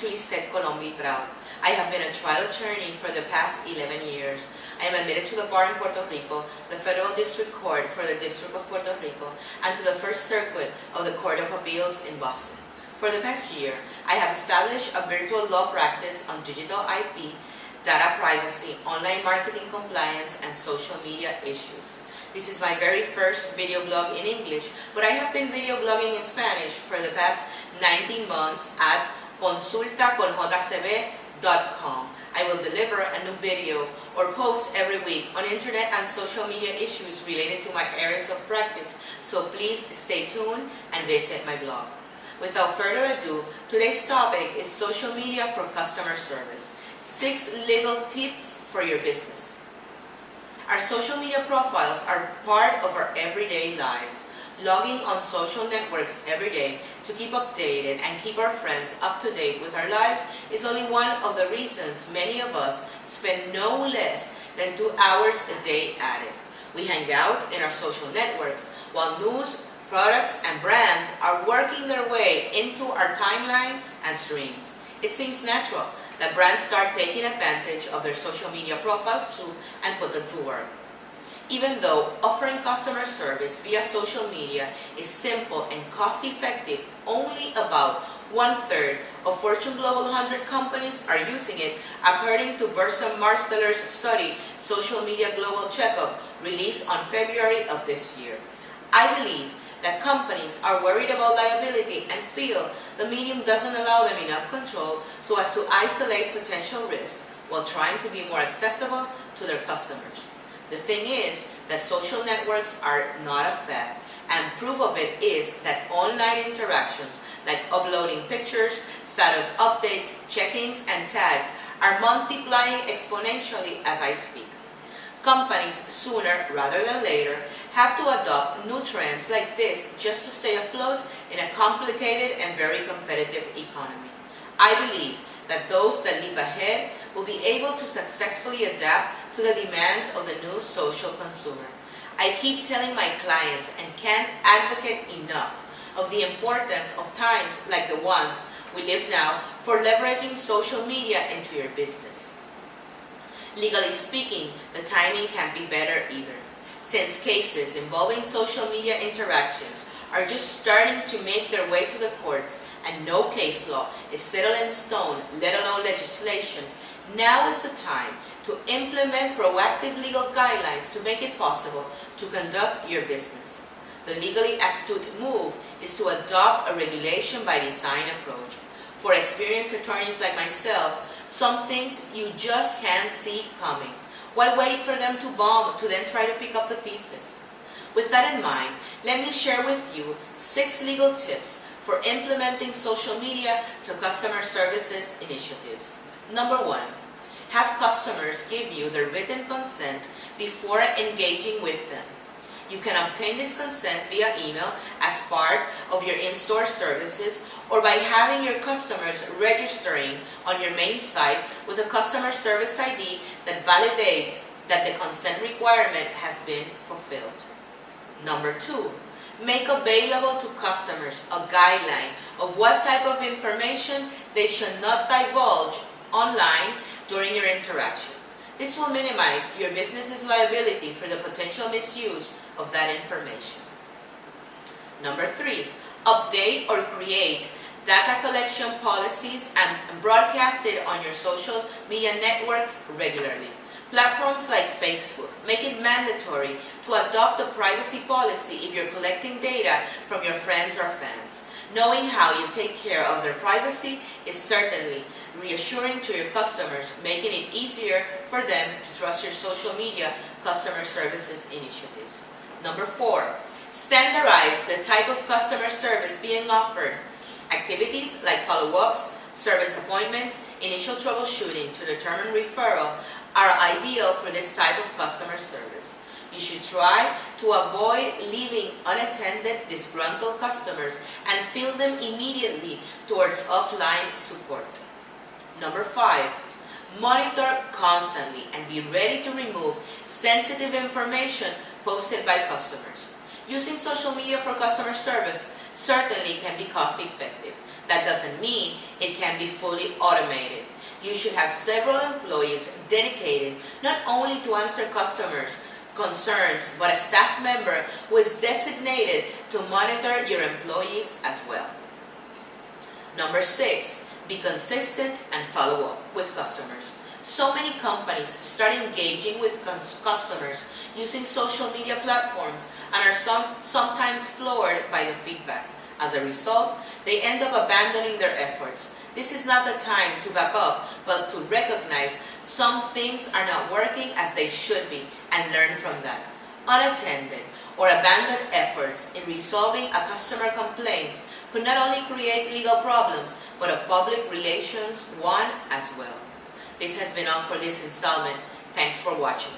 Trisette Colombi Brau. I have been a trial attorney for the past 11 years. I am admitted to the bar in Puerto Rico, the Federal District Court for the District of Puerto Rico, and to the First Circuit of the Court of Appeals in Boston. For the past year, I have established a virtual law practice on digital IP, data privacy, online marketing compliance, and social media issues. This is my very first video blog in English, but I have been video blogging in Spanish for the past 19 months at consultaconjcb.com. I will deliver a new video or post every week on internet and social media issues related to my areas of practice, so please stay tuned and visit my blog. Without further ado, today's topic is social media for customer service. 6 legal tips for your business. Our social media profiles are part of our everyday lives. Logging on social networks every day to keep updated and keep our friends up to date with our lives is only one of the reasons many of us spend no less than 2 hours a day at it. We hang out in our social networks while news, products, and brands are working their way into our timeline and streams. It seems natural that brands start taking advantage of their social media profiles too and put them to work. Even though offering customer service via social media is simple and cost-effective, only about 1/3 of Fortune Global 100 companies are using it, according to Burson Marsteller's study, Social Media Global Checkup, released on February of this year. I believe that companies are worried about liability and feel the medium doesn't allow them enough control so as to isolate potential risk while trying to be more accessible to their customers. The thing is that social networks are not a fad, and proof of it is that online interactions like uploading pictures, status updates, check-ins, and tags are multiplying exponentially as I speak. Companies sooner rather than later have to adopt new trends like this just to stay afloat in a complicated and very competitive economy. I believe that those that leap ahead will be able to successfully adapt to the demands of the new social consumer. I keep telling my clients and can't advocate enough of the importance of times like the ones we live now for leveraging social media into your business. Legally speaking, the timing can't be better either, since cases involving social media interactions are just starting to make their way to the courts and no case law is settled in stone, let alone legislation. Now is the time to implement proactive legal guidelines to make it possible to conduct your business. The legally astute move is to adopt a regulation by design approach. For experienced attorneys like myself, some things you just can't see coming. Why wait for them to bomb to then try to pick up the pieces? With that in mind, let me share with you 6 legal tips for implementing social media to customer services initiatives. Number 1, have customers give you their written consent before engaging with them. You can obtain this consent via email as part of your in-store services or by having your customers registering on your main site with a customer service ID that validates that the consent requirement has been fulfilled. Number 2, make available to customers a guideline of what type of information they should not divulge online during your interaction. This will minimize your business's liability for the potential misuse of that information. Number 3, update or create data collection policies and broadcast it on your social media networks regularly. Platforms like Facebook make it mandatory to adopt a privacy policy if you're collecting data from your friends or fans. Knowing how you take care of their privacy is certainly reassuring to your customers, making it easier for them to trust your social media customer services initiatives. Number 4, standardize the type of customer service being offered. Activities like follow-ups, service appointments, initial troubleshooting to determine referral are ideal for this type of customer service. You should try to avoid leaving unattended, disgruntled customers and field them immediately towards offline support. Number 5, monitor constantly and be ready to remove sensitive information posted by customers. Using social media for customer service certainly can be cost effective. that doesn't mean it can be fully automated. You should have several employees dedicated not only to answer customers' concerns, but a staff member who is designated to monitor your employees as well. Number 6, be consistent and follow up with customers. So many companies start engaging with customers using social media platforms and are sometimes floored by the feedback. As a result, they end up abandoning their efforts. This is not the time to back up, but to recognize some things are not working as they should be and learn from that. Unattended or abandoned efforts in resolving a customer complaint could not only create legal problems, but a public relations one as well. This has been all for this installment. Thanks for watching.